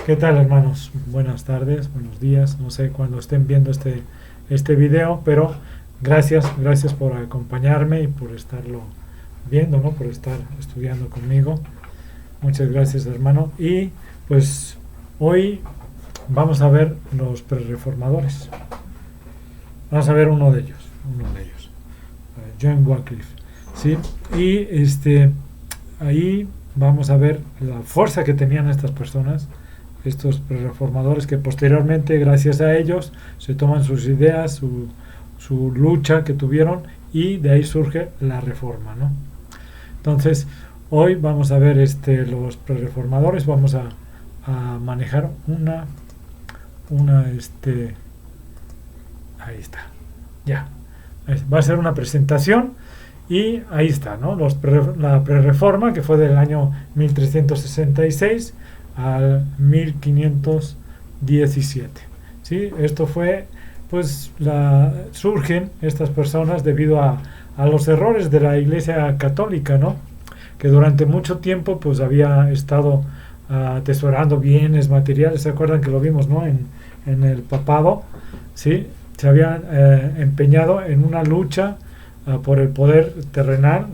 ¿Qué tal, hermanos? Buenas tardes, buenos días, no sé cuándo estén viendo este video, pero gracias por acompañarme y por estarlo viendo, ¿no? Por estar estudiando conmigo. Muchas gracias, hermano. Y pues hoy vamos a ver los prerreformadores. Vamos a ver uno de ellos, John Wycliffe, ¿sí? Y ahí vamos a ver la fuerza que tenían estas personas, estos prerreformadores, que posteriormente, gracias a ellos, se toman sus ideas, su lucha que tuvieron, y de ahí surge la reforma, ¿no? Entonces, hoy vamos a ver los prerreformadores. Vamos a manejar ahí está, ya. Va a ser una presentación y ahí está, ¿no? La prerreforma, que fue del año 1366 al 1517, ¿sí? Esto fue, pues, surgen estas personas debido a los errores de la Iglesia Católica, ¿no? Que durante mucho tiempo, pues, había estado atesorando bienes materiales. ¿Se acuerdan que lo vimos, no? En el papado, ¿sí? Se habían empeñado en una lucha por el poder terrenal,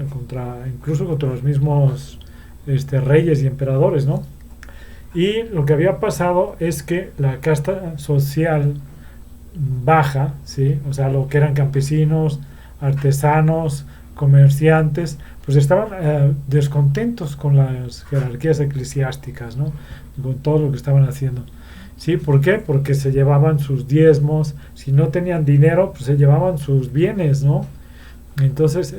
incluso contra los mismos reyes y emperadores, ¿no? Y lo que había pasado es que la casta social baja, ¿sí? O sea, lo que eran campesinos, artesanos, comerciantes, pues estaban descontentos con las jerarquías eclesiásticas, ¿no? Con todo lo que estaban haciendo. ¿Sí? ¿Por qué? Porque se llevaban sus diezmos. Si no tenían dinero, pues se llevaban sus bienes, ¿no? Entonces,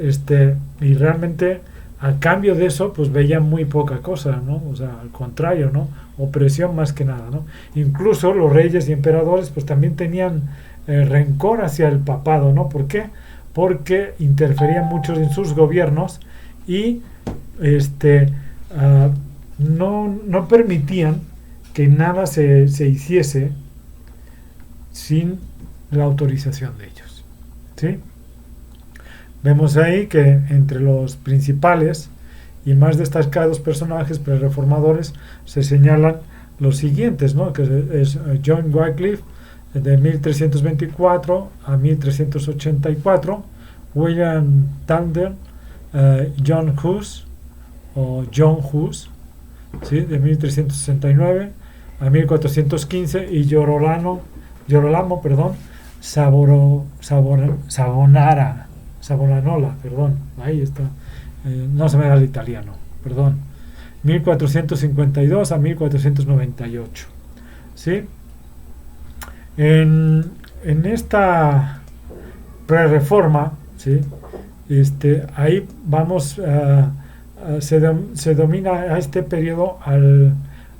y realmente a cambio de eso, pues veían muy poca cosa, ¿no? O sea, al contrario, ¿no? Opresión más que nada, ¿no? Incluso los reyes y emperadores, pues también tenían rencor hacia el papado, ¿no? ¿Por qué? Porque interferían mucho en sus gobiernos y no permitían que nada se hiciese sin la autorización de ellos, ¿sí? Vemos ahí que entre los principales y más destacados personajes prerreformadores se señalan los siguientes, ¿no? Que es John Wycliffe, de 1324 a 1384, William Tyndale, John Hus, ¿sí? De 1369 a 1415, y Girolamo, Savonarola, perdón, ahí está, no se me da el italiano, perdón, 1452 a 1498, ¿sí? En esta prerreforma, ¿sí? Ahí vamos, se domina a este periodo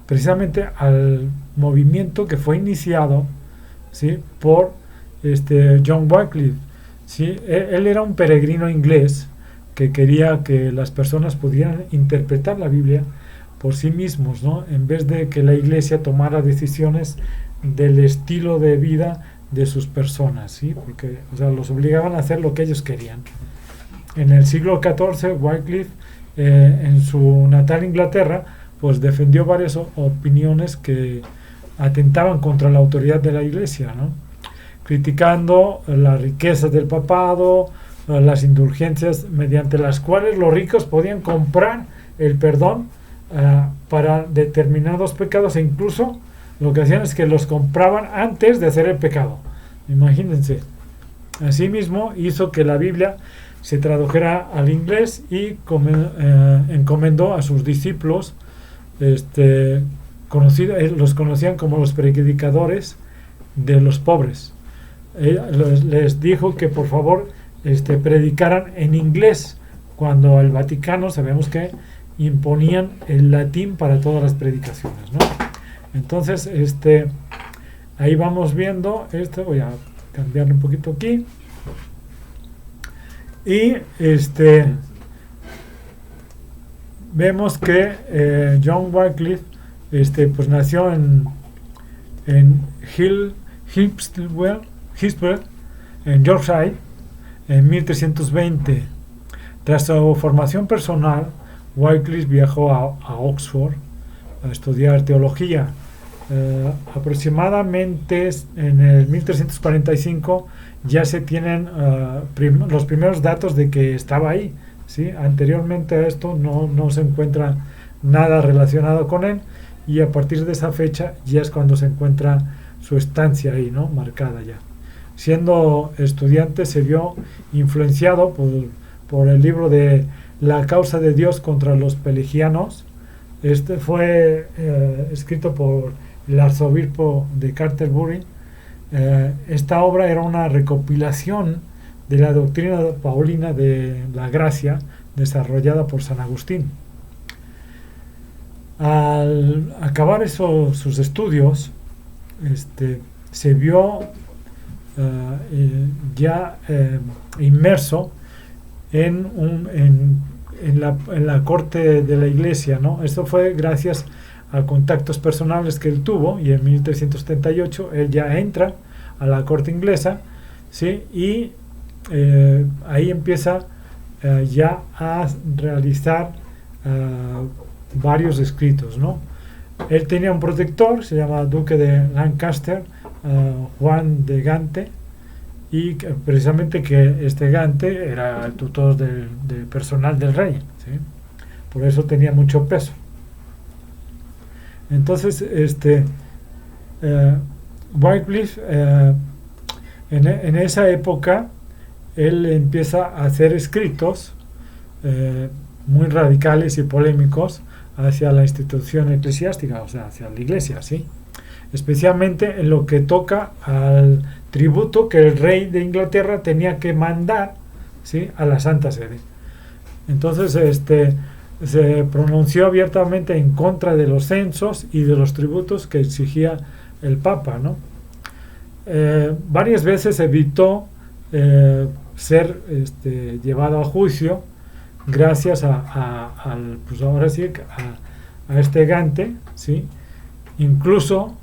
precisamente al movimiento que fue iniciado, ¿sí? Por John Wycliffe, ¿sí? Él era un peregrino inglés que quería que las personas pudieran interpretar la Biblia por sí mismos, ¿no? En vez de que la Iglesia tomara decisiones del estilo de vida de sus personas, ¿sí? Porque, o sea, los obligaban a hacer lo que ellos querían. En el siglo XIV, Wycliffe, en su natal Inglaterra, pues defendió varias opiniones que atentaban contra la autoridad de la Iglesia, ¿no? Criticando las riquezas del papado, las indulgencias mediante las cuales los ricos podían comprar el perdón para determinados pecados, e incluso lo que hacían es que los compraban antes de hacer el pecado. Imagínense. Asimismo, hizo que la Biblia se tradujera al inglés y encomendó a sus discípulos, los conocían como los predicadores de los pobres. Les dijo que por favor predicaran en inglés, cuando el Vaticano sabemos que imponían el latín para todas las predicaciones, ¿no? Entonces, ahí vamos viendo voy a cambiarle un poquito aquí, y vemos que John Wycliffe pues nació en Hillsborough, en Yorkshire, en 1320. Tras su formación personal, Wycliffe viajó a Oxford a estudiar teología, aproximadamente en el 1345 ya se tienen los primeros datos de que estaba ahí, ¿sí? Anteriormente a esto no se encuentra nada relacionado con él, y a partir de esa fecha ya es cuando se encuentra su estancia ahí, ¿no? Marcada ya. Siendo estudiante se vio influenciado por el libro de La causa de Dios contra los pelagianos. Este fue escrito por el arzobispo de Canterbury. Esta obra era una recopilación de la doctrina paulina de la gracia desarrollada por San Agustín. Al acabar sus estudios, se vio ya inmerso en la corte de la iglesia, ¿no? Esto fue gracias a contactos personales que él tuvo, y en 1378 él ya entra a la corte inglesa, ¿sí? Y ahí empieza ya a realizar varios escritos, ¿no? Él tenía un protector, se llama Duque de Lancaster, Juan de Gante, y precisamente que este Gante era el tutor del personal del rey, ¿sí? Por eso tenía mucho peso. Entonces, Wycliffe, en esa época, él empieza a hacer escritos muy radicales y polémicos hacia la institución eclesiástica, o sea, hacia la iglesia, ¿sí? Especialmente en lo que toca al tributo que el rey de Inglaterra tenía que mandar, ¿sí?, a la Santa Sede. Entonces, se pronunció abiertamente en contra de los censos y de los tributos que exigía el Papa, ¿no? Varias veces evitó ser llevado a juicio gracias pues ahora sí a este Gante, ¿sí? Incluso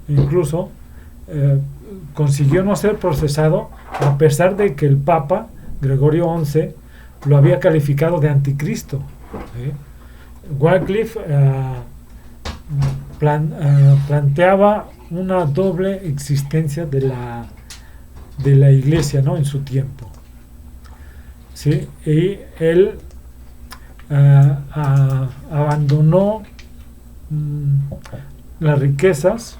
consiguió no ser procesado, a pesar de que el Papa Gregorio XI lo había calificado de anticristo, ¿sí? Wycliffe planteaba una doble existencia de la iglesia, ¿no?, en su tiempo, ¿sí? Y él abandonó las riquezas.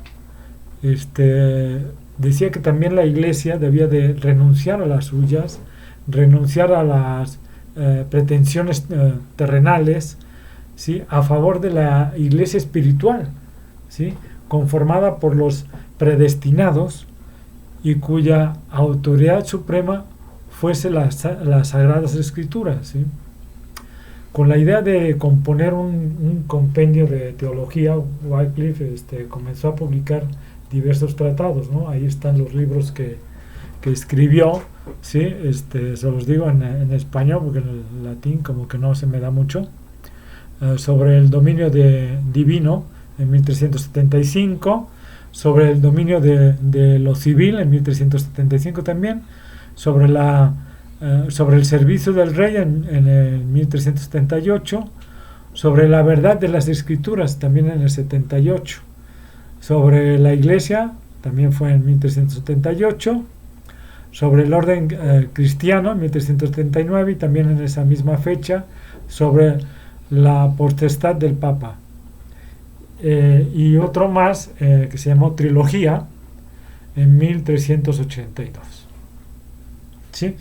Decía que también la iglesia debía de renunciar a las suyas, renunciar a las pretensiones terrenales, ¿sí?, a favor de la iglesia espiritual, ¿sí?, conformada por los predestinados y cuya autoridad suprema fuese las Sagradas Escrituras, ¿sí? Con la idea de componer un compendio de teología, Wycliffe comenzó a publicar diversos tratados, ¿no? Ahí están los libros que escribió, ¿sí? Se los digo en español, porque en el latín como que no se me da mucho. Sobre el dominio divino en 1375, sobre el dominio de lo civil en 1375 también, sobre el servicio del rey en el 1378, sobre la verdad de las escrituras también en el 78, sobre la iglesia también fue en 1378, sobre el orden cristiano en 1379 y también en esa misma fecha sobre la potestad del Papa, y otro más que se llamó Trilogía en 1382, ¿sí?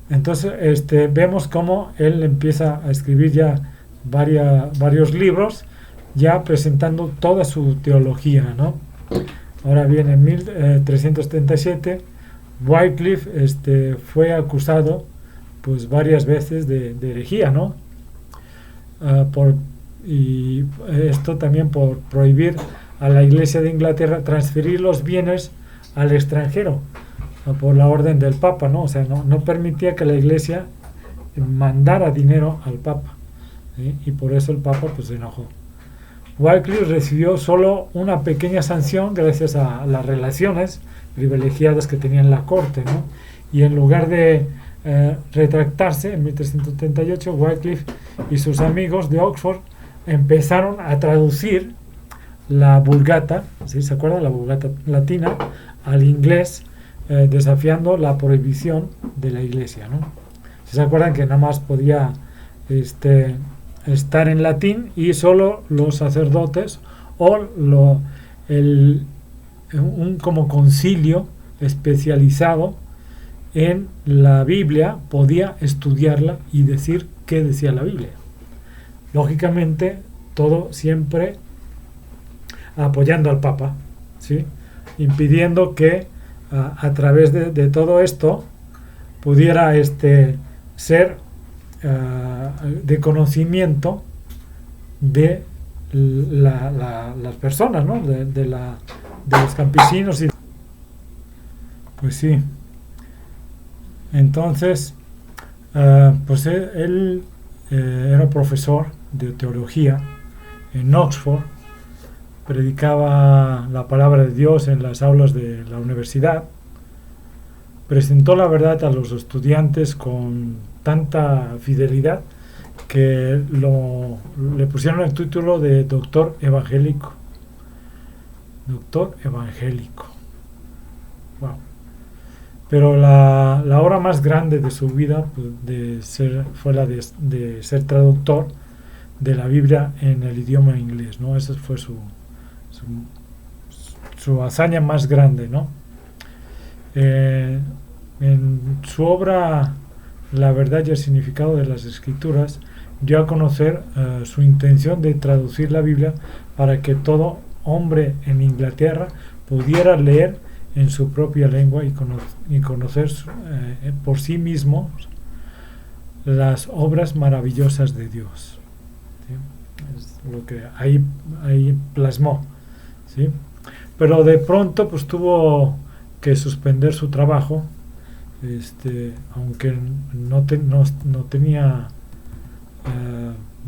Entonces vemos cómo él empieza a escribir ya varios libros, ya presentando toda su teología, ¿no? Ahora bien, en 1377 Wycliffe fue acusado pues varias veces de herejía, ¿no? Y esto también por prohibir a la Iglesia de Inglaterra transferir los bienes al extranjero por la orden del Papa, ¿no? O sea, no permitía que la Iglesia mandara dinero al Papa, ¿sí? Y por eso el Papa pues se enojó. Wycliffe recibió solo una pequeña sanción gracias a las relaciones privilegiadas que tenía en la corte, ¿no? Y en lugar de retractarse en 1378, Wycliffe y sus amigos de Oxford empezaron a traducir la Vulgata, ¿sí? ¿Se acuerdan? La Vulgata latina al inglés, desafiando la prohibición de la Iglesia, ¿no? ¿Se acuerdan que nada más podía estar en latín y solo los sacerdotes o un como concilio especializado en la Biblia podía estudiarla y decir qué decía la Biblia? Lógicamente, todo siempre apoyando al Papa, ¿sí? Impidiendo que a través de todo esto pudiera ser de conocimiento de las personas, ¿no? De los campesinos. Pues sí. Entonces, pues él era profesor de teología en Oxford, predicaba la palabra de Dios en las aulas de la universidad, presentó la verdad a los estudiantes con tanta fidelidad que le pusieron el título de doctor evangélico. Doctor evangélico. Wow. Pero la obra más grande de su vida fue la de ser traductor de la Biblia en el idioma inglés, ¿no? Esa fue su hazaña más grande, ¿no? En su obra La verdad y el significado de las Escrituras dio a conocer su intención de traducir la Biblia para que todo hombre en Inglaterra pudiera leer en su propia lengua y conocer por sí mismo las obras maravillosas de Dios, ¿sí? Es lo que ahí plasmó, ¿sí? Pero de pronto pues tuvo que suspender su trabajo, aunque no tenía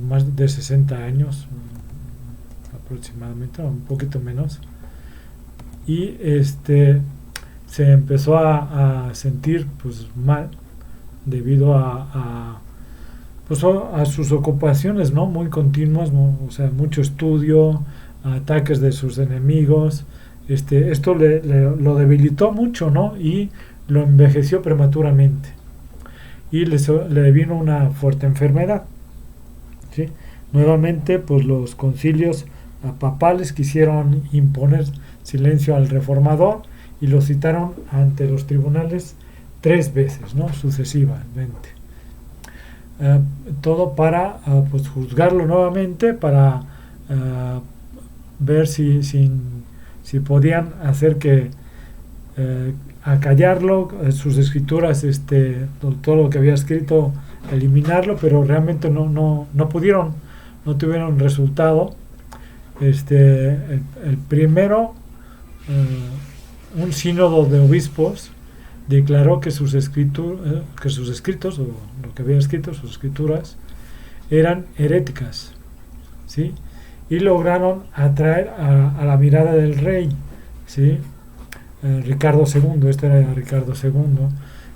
más de 60 años aproximadamente, un poquito menos, y se empezó a sentir pues mal debido a sus ocupaciones, ¿no? Muy continuas, ¿no? O sea, mucho estudio, ataques de sus enemigos. Esto lo debilitó mucho, ¿no? Y lo envejeció prematuramente y le vino una fuerte enfermedad, ¿sí? Nuevamente pues los concilios papales quisieron imponer silencio al reformador y lo citaron ante los tribunales 3 veces, ¿no? Sucesivamente, todo para pues juzgarlo nuevamente, para ver si podían hacer que acallarlo, sus escrituras, todo lo que había escrito, eliminarlo, pero realmente no pudieron, no tuvieron resultado. El primero, un sínodo de obispos declaró que sus escritos, o lo que había escrito, sus escrituras, eran heréticas, ¿sí? Y lograron atraer a la mirada del rey, ¿sí? Ricardo II, era Ricardo II,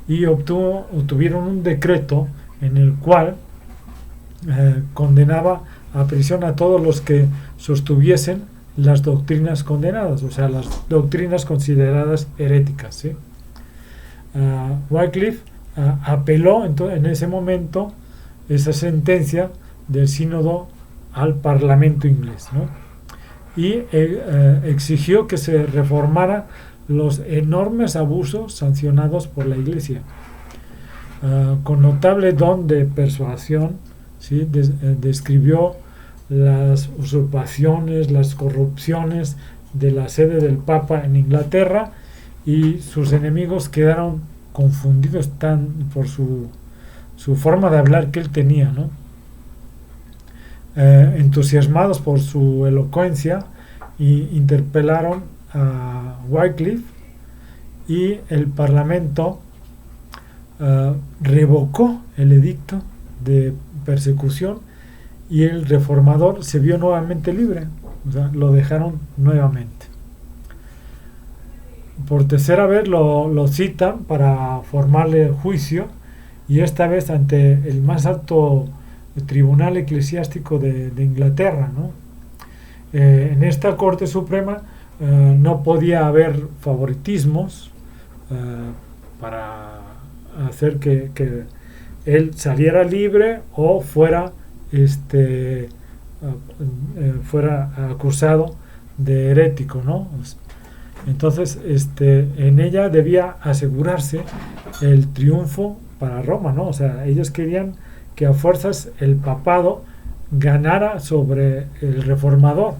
y obtuvieron un decreto en el cual condenaba a prisión a todos los que sostuviesen las doctrinas condenadas, o sea, las doctrinas consideradas heréticas, ¿sí? Wycliffe apeló en ese momento esa sentencia del sínodo al Parlamento inglés, ¿no? Y exigió que se reformara los enormes abusos sancionados por la Iglesia, con notable don de persuasión, ¿sí? Describió las usurpaciones, las corrupciones de la sede del Papa en Inglaterra, y sus enemigos quedaron confundidos por su forma de hablar que él tenía, ¿no? Entusiasmados por su elocuencia, interpelaron a Wycliffe, y el Parlamento revocó el edicto de persecución y el reformador se vio nuevamente libre, o sea, lo dejaron nuevamente. Por tercera vez lo citan para formarle juicio, y esta vez ante el más alto tribunal eclesiástico de Inglaterra, ¿no? En esta Corte Suprema no podía haber favoritismos para hacer que él saliera libre o fuera fuera acusado de herético, ¿no? Entonces, en ella debía asegurarse el triunfo para Roma, ¿no? O sea, ellos querían que a fuerzas el papado ganara sobre el reformador,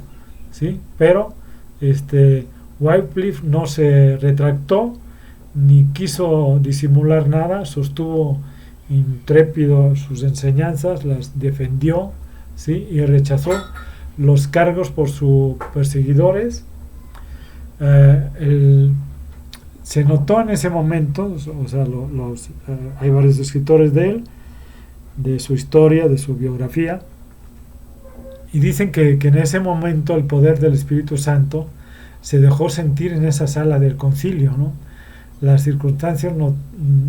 ¿sí? Pero Wycliffe no se retractó ni quiso disimular nada, sostuvo intrépido sus enseñanzas, las defendió, ¿sí? Y rechazó los cargos por sus perseguidores. Se notó en ese momento, o sea, hay varios escritores de él, de su historia, de su biografía, y dicen que en ese momento el poder del Espíritu Santo se dejó sentir en esa sala del concilio, ¿no? Las circunstancias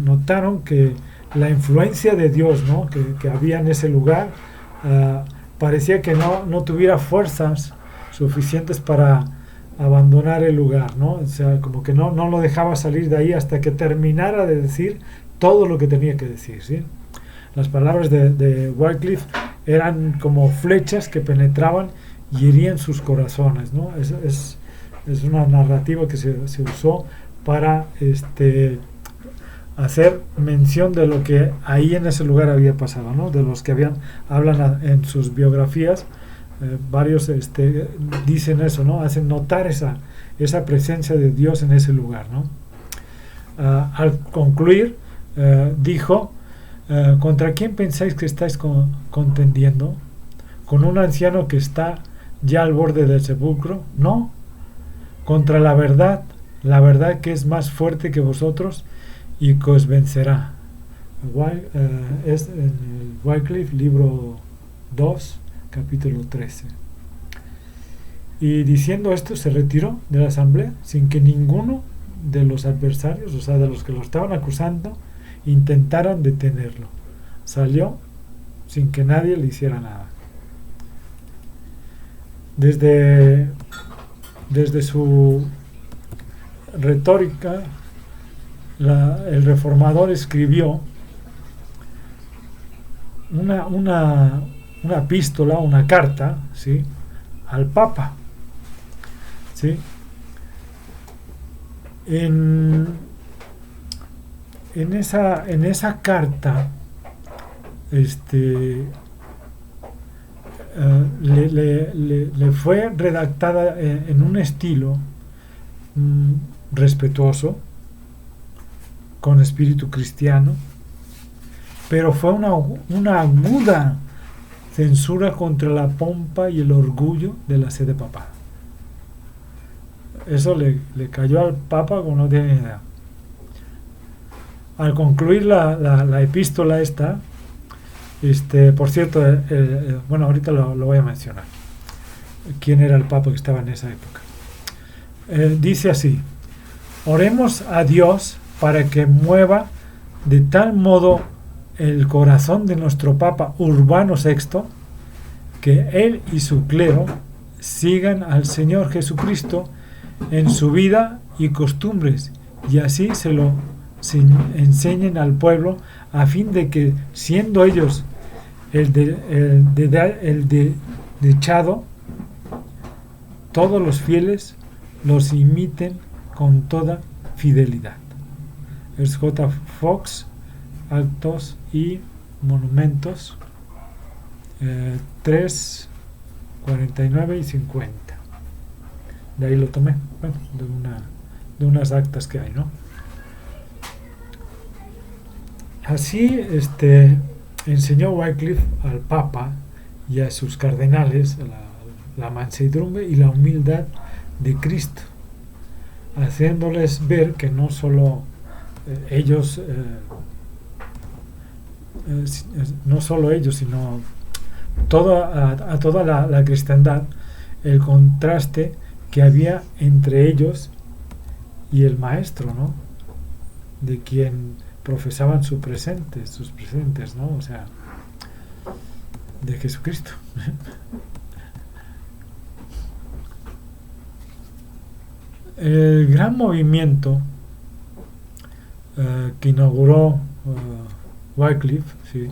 notaron que la influencia de Dios, ¿no? que había en ese lugar, parecía que no tuviera fuerzas suficientes para abandonar el lugar, ¿no? O sea, como que no lo dejaba salir de ahí hasta que terminara de decir todo lo que tenía que decir, ¿sí? Las palabras de Wycliffe eran como flechas que penetraban y herían sus corazones, ¿no? Es una narrativa que se usó para hacer mención de lo que ahí en ese lugar había pasado, ¿no? De los que hablan en sus biografías, varios dicen eso, ¿no? Hacen notar esa presencia de Dios en ese lugar, ¿no? Al concluir, dijo: ¿contra quién pensáis que estáis contendiendo? ¿Con un anciano que está ya al borde del sepulcro? No, contra la verdad que es más fuerte que vosotros y que os vencerá. Es en el Wycliffe, libro 2, capítulo 13. Y diciendo esto se retiró de la asamblea sin que ninguno de los adversarios, o sea, de los que lo estaban acusando, intentaran detenerlo. Salió sin que nadie le hiciera nada. Desde su retórica, el reformador escribió una epístola, una carta, ¿sí?, al Papa, ¿sí? En esa carta le fue redactada en un estilo respetuoso, con espíritu cristiano, pero fue una aguda censura contra la pompa y el orgullo de la sede papal. Eso le cayó al Papa como no tiene idea. Al concluir la epístola esta, por cierto, bueno, ahorita lo voy a mencionar, quién era el Papa que estaba en esa época. Dice así: oremos a Dios para que mueva de tal modo el corazón de nuestro Papa Urbano VI, que él y su clero sigan al Señor Jesucristo en su vida y costumbres, y así se lo enseñen al pueblo, a fin de que, siendo ellos el dechado, todos los fieles los imiten con toda fidelidad. Es J. Fox, Actos y Monumentos, 3, 49 y 50. De ahí lo tomé, bueno, de unas actas que hay, ¿no? Así enseñó Wycliffe al Papa y a sus cardenales la mansedumbre y la humildad de Cristo, haciéndoles ver que no solo ellos, sino a toda la cristiandad, el contraste que había entre ellos y el Maestro, ¿no?, de quien profesaban sus presentes, ¿no? O sea, de Jesucristo. El gran movimiento que inauguró Wycliffe, sí,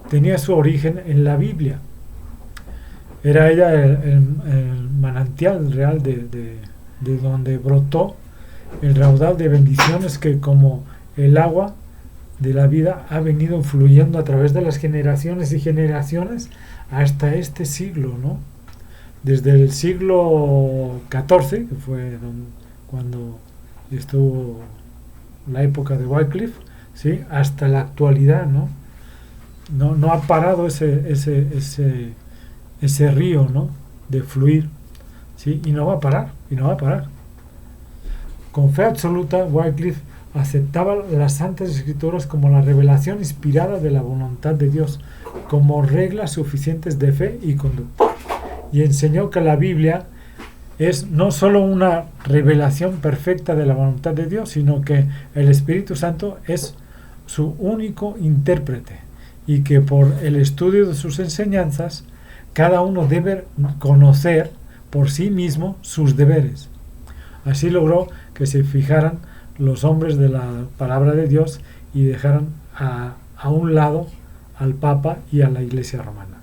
tenía su origen en la Biblia. Era ella el manantial real de donde brotó el raudal de bendiciones que, como el agua de la vida, ha venido fluyendo a través de las generaciones y generaciones hasta este siglo, ¿no? Desde el siglo XIV, que fue cuando estuvo la época de Wycliffe, ¿sí?, hasta la actualidad, ¿no? No ha parado ese río, ¿no?, de fluir, ¿sí? Y no va a parar, y no va a parar. Con fe absoluta, Wycliffe aceptaba las Santas Escrituras como la revelación inspirada de la voluntad de Dios, como reglas suficientes de fe y conducta. Y enseñó que la Biblia es no solo una revelación perfecta de la voluntad de Dios, sino que el Espíritu Santo es su único intérprete y que por el estudio de sus enseñanzas cada uno debe conocer por sí mismo sus deberes. Así logró que se fijaran los hombres de la palabra de Dios y dejaran a un lado al Papa y a la Iglesia romana.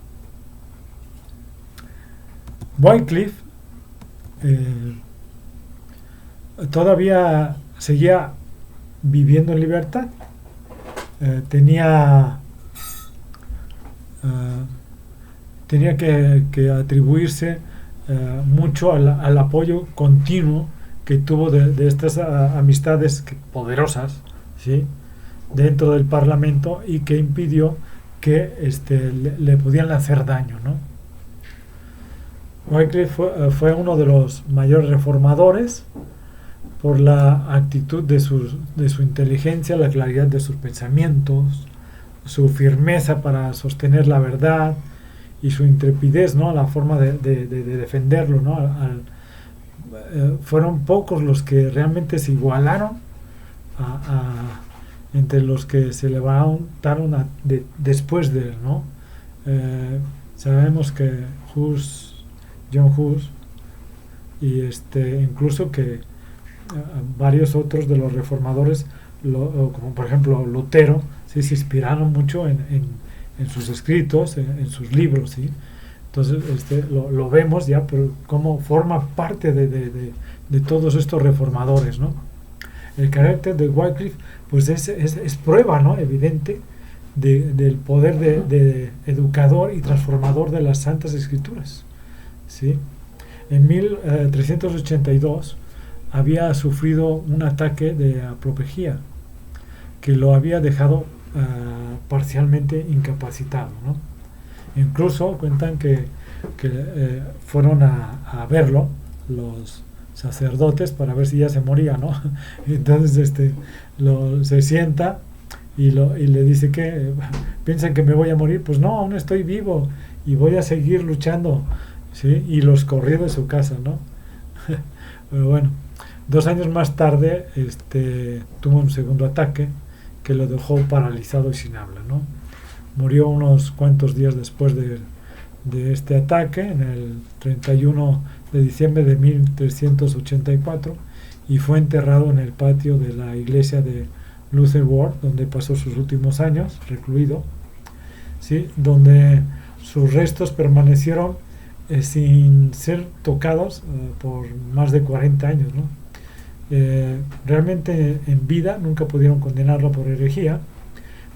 Wycliffe todavía seguía viviendo en libertad. Tenía que atribuirse mucho al apoyo continuo que tuvo de estas amistades poderosas, ¿sí?, dentro del Parlamento, y que impidió que le pudieran hacer daño, ¿no? Wycliffe fue uno de los mayores reformadores por la actitud de su inteligencia, la claridad de sus pensamientos, su firmeza para sostener la verdad y su intrepidez, ¿no?, la forma de defenderlo, ¿no? Fueron pocos los que realmente se igualaron entre los que se levantaron después de él, ¿no? Sabemos que John Hus, y incluso que varios otros de los reformadores, como por ejemplo Lutero, ¿sí?, se inspiraron mucho en sus escritos, en sus libros, ¿sí? Entonces lo vemos ya, pero cómo forma parte de todos estos reformadores, ¿no? El carácter de Wycliffe pues es prueba, ¿no?, evidente del poder de educador y transformador de las Santas Escrituras, ¿sí? En 1382 había sufrido un ataque de apoplejía que lo había dejado parcialmente incapacitado, ¿no? Incluso cuentan que fueron a verlo los sacerdotes para ver si ya se moría, ¿no? Entonces se sienta y le dice que piensan que me voy a morir. Pues no, aún estoy vivo y voy a seguir luchando, ¿sí? Y los corrió de su casa, ¿no? Pero bueno, 2 años más tarde tuvo un segundo ataque que lo dejó paralizado y sin habla, ¿no? Murió unos cuantos días después de este ataque, en el 31 de diciembre de 1384, y fue enterrado en el patio de la iglesia de Luther Ward, donde pasó sus últimos años recluido, ¿sí?, donde sus restos permanecieron sin ser tocados por más de 40 años, ¿no? Realmente en vida nunca pudieron condenarlo por herejía,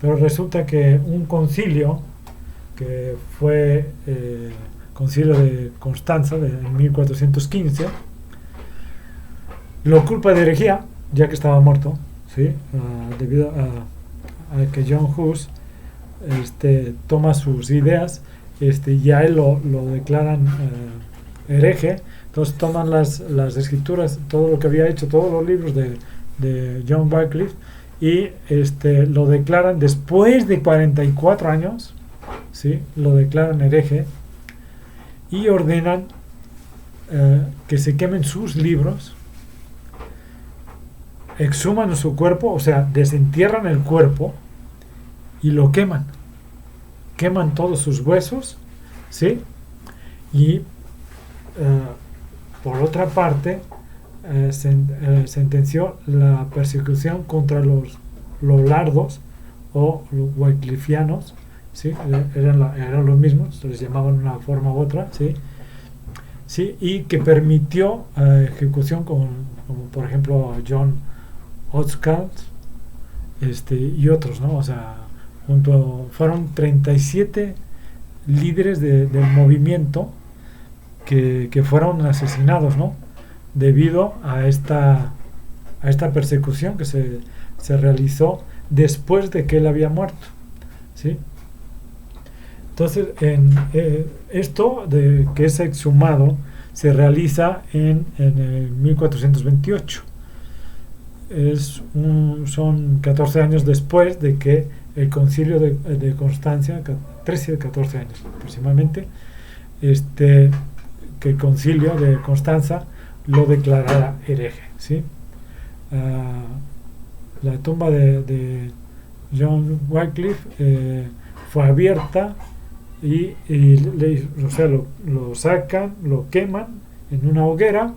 pero resulta que un concilio, que fue concilio de Constanza en 1415, lo culpa de herejía, ya que estaba muerto, ¿sí? Debido a que John Hus toma sus ideas y a él lo declaran hereje. Entonces toman las escrituras, todo lo que había hecho, todos los libros de John Wycliffe, y lo declaran después de 44 años, ¿sí?, lo declaran hereje, y ordenan que se quemen sus libros, exhuman su cuerpo, o sea, desentierran el cuerpo y lo queman todos sus huesos, ¿sí? Y por otra parte sentenció la persecución contra los lollardos o los wyclifianos, ¿sí? Eran los mismos, se les llamaban de una forma u otra, ¿sí? ¿Sí? Y que permitió ejecución como por ejemplo John Oxcart y otros, ¿no? O sea, fueron 37 líderes del movimiento que fueron asesinados, ¿no? Debido a esta persecución que se realizó después de que él había muerto, ¿sí? Entonces, esto de que es exhumado se realiza en el 1428. Son 14 años después de que el concilio de Constancia, 13 14 años aproximadamente, que el concilio de Constanza lo declarara hereje, ¿sí? La tumba de John Wycliffe fue abierta y o sea, lo sacan, lo queman en una hoguera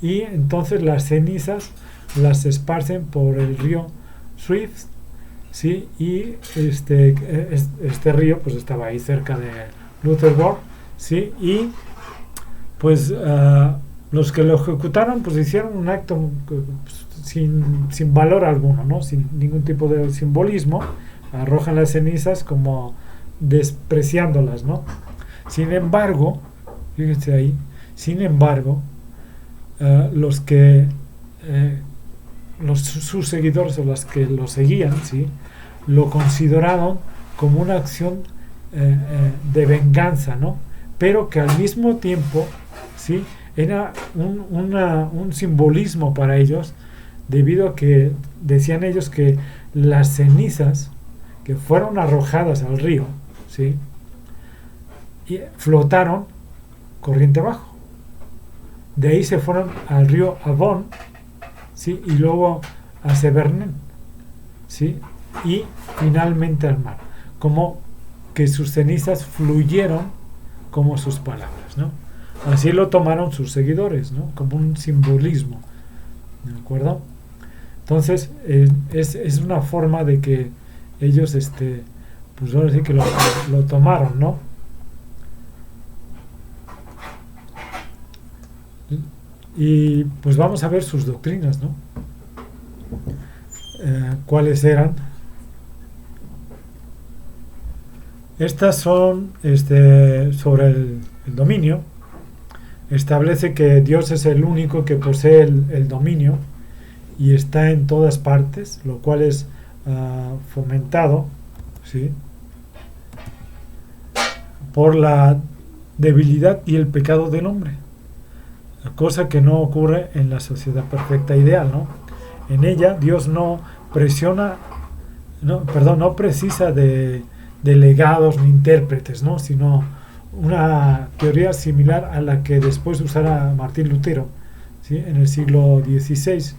y entonces las cenizas las esparcen por el río Swift, ¿sí? Y este río pues estaba ahí cerca de Lutherburg, ¿sí? Y pues los que lo ejecutaron pues hicieron un acto sin valor alguno, ¿no? Sin ningún tipo de simbolismo, arrojan las cenizas como despreciándolas, ¿no? Sin embargo, fíjense ahí, sus seguidores o las que lo seguían, ¿sí? Lo consideraron como una acción de venganza, ¿no? Pero que al mismo tiempo, ¿sí? Era un simbolismo para ellos, debido a que decían ellos que las cenizas que fueron arrojadas al río, ¿sí? Y flotaron corriente abajo. De ahí se fueron al río Avon, ¿sí? Y luego a Severn, ¿sí? Y finalmente al mar. Como que sus cenizas fluyeron como sus palabras, ¿no? Así lo tomaron sus seguidores, ¿no? Como un simbolismo, ¿de acuerdo? Entonces es una forma de que ellos pues ahora sí que lo tomaron, ¿no? Y pues vamos a ver sus doctrinas, ¿no? ¿Cuáles eran? Estas son sobre el dominio. Establece que Dios es el único que posee el dominio y está en todas partes, lo cual es fomentado, ¿sí? Por la debilidad y el pecado del hombre, cosa que no ocurre en la sociedad perfecta ideal, ¿no? En ella Dios no precisa de delegados ni intérpretes, ¿no? Sino una teoría similar a la que después usara Martín Lutero, ¿sí? En el siglo XVI,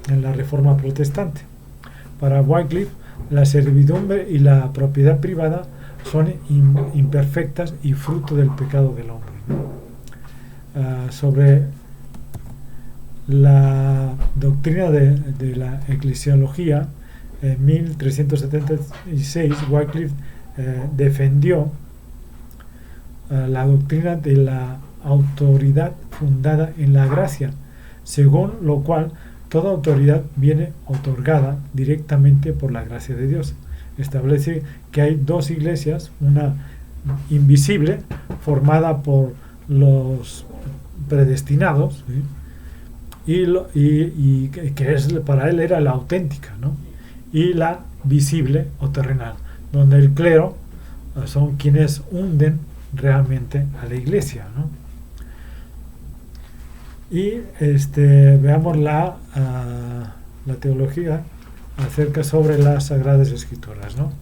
en la Reforma Protestante. Para Wycliffe, la servidumbre y la propiedad privada son imperfectas y fruto del pecado del hombre, ¿no? Sobre la doctrina de la eclesiología, en 1376 Wycliffe defendió la doctrina de la autoridad fundada en la gracia, según lo cual toda autoridad viene otorgada directamente por la gracia de Dios. Establece que hay dos iglesias, una invisible, formada por los predestinados, ¿sí? y que para él era la auténtica, ¿no? Y la visible o terrenal, donde el clero son quienes hunden realmente a la iglesia, ¿no? Y veamos la teología acerca sobre las Sagradas Escrituras, ¿no?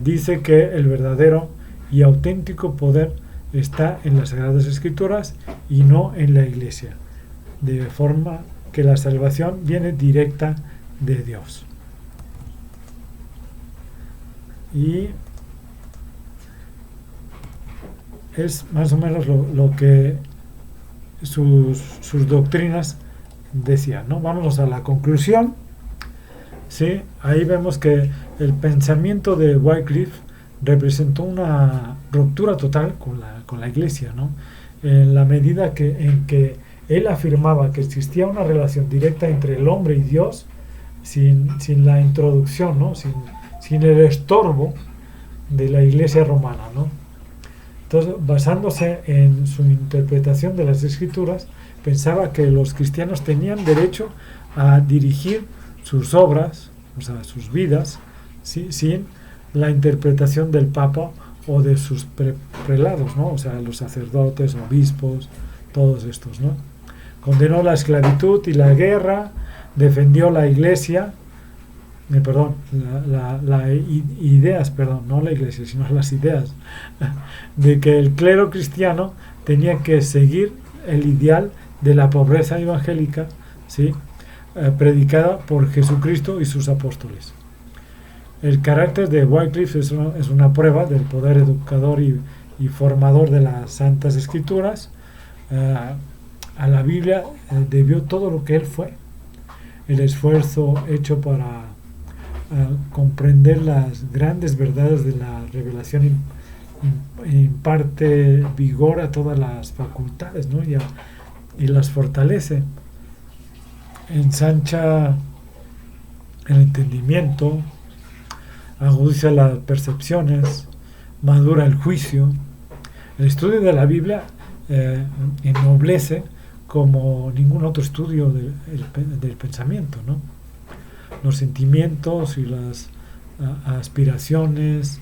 Dice que el verdadero y auténtico poder está en las Sagradas Escrituras y no en la iglesia, de forma que la salvación viene directa de Dios. Y es más o menos lo que sus doctrinas decían, ¿no? Vámonos a la conclusión. ¿Sí? Ahí vemos que el pensamiento de Wycliffe representó una ruptura total con la Iglesia, ¿no? En la medida en que él afirmaba que existía una relación directa entre el hombre y Dios sin la introducción, ¿no? Sin el estorbo de la Iglesia romana, ¿no? Entonces, basándose en su interpretación de las Escrituras, pensaba que los cristianos tenían derecho a dirigir sus obras, o sea, sus vidas, ¿sí? Sin la interpretación del Papa o de sus prelados, ¿no? O sea, los sacerdotes, obispos, todos estos, ¿no? Condenó la esclavitud y la guerra, defendió la Iglesia, ideas, no la Iglesia, sino las ideas, de que el clero cristiano tenía que seguir el ideal de la pobreza evangélica, ¿sí? Predicada por Jesucristo y sus apóstoles. El carácter de Wycliffe es una prueba del poder educador y formador de las Santas Escrituras. A la Biblia debió todo lo que él fue. El esfuerzo hecho para comprender las grandes verdades de la revelación imparte vigor a todas las facultades, ¿no? y las fortalece. Ensancha el entendimiento, agudiza las percepciones, madura el juicio. El estudio de la Biblia ennoblece como ningún otro estudio del pensamiento, ¿no? Los sentimientos y las aspiraciones,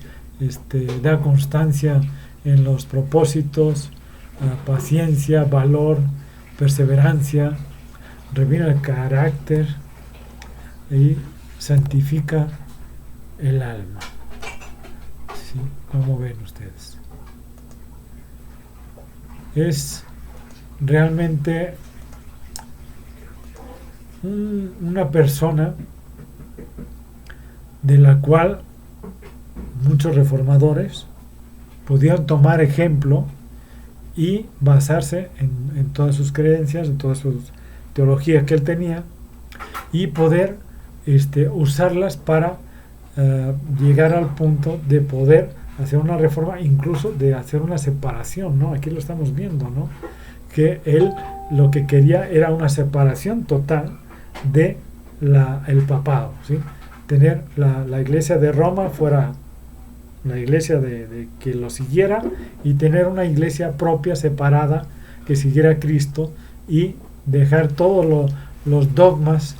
da constancia en los propósitos, paciencia, valor, perseverancia, revela el carácter y santifica el alma. ¿Sí? ¿Cómo ven ustedes? Es realmente una persona de la cual muchos reformadores podían tomar ejemplo y basarse en todas sus creencias, en toda su teología que él tenía, y poder usarlas para llegar al punto de poder hacer una reforma, incluso de hacer una separación, ¿no? Aquí lo estamos viendo, ¿no? Que él lo que quería era una separación total de el papado, ¿sí? Tener la iglesia de Roma fuera la iglesia de que lo siguiera, y tener una iglesia propia, separada, que siguiera a Cristo, y dejar todos los dogmas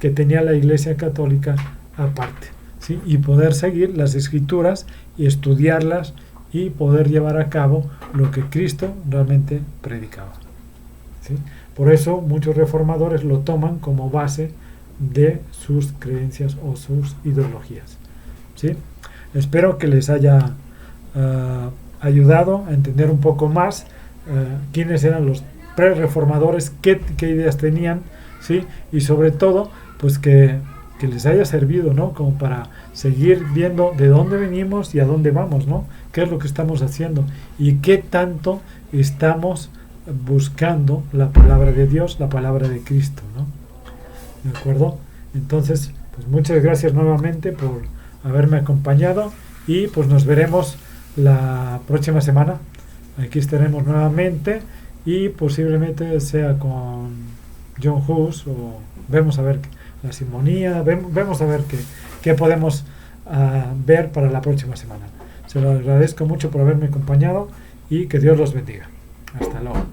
que tenía la Iglesia Católica aparte, ¿sí? Y poder seguir las Escrituras y estudiarlas y poder llevar a cabo lo que Cristo realmente predicaba, ¿sí? Por eso muchos reformadores lo toman como base de sus creencias o sus ideologías, ¿sí? Espero que les haya ayudado a entender un poco más quiénes eran los pre-reformadores, qué ideas tenían, ¿sí? Y sobre todo, pues que les haya servido, ¿no? Como para seguir viendo de dónde venimos y a dónde vamos, ¿no? Qué es lo que estamos haciendo y qué tanto estamos buscando la palabra de Dios, la palabra de Cristo, ¿no? ¿De acuerdo? Entonces, pues muchas gracias nuevamente por haberme acompañado, y pues nos veremos la próxima semana. Aquí estaremos nuevamente, y posiblemente sea con John Hus, o vemos a ver la simonía, vemos a ver qué podemos ver para la próxima semana. Se lo agradezco mucho por haberme acompañado, y que Dios los bendiga. Hasta luego.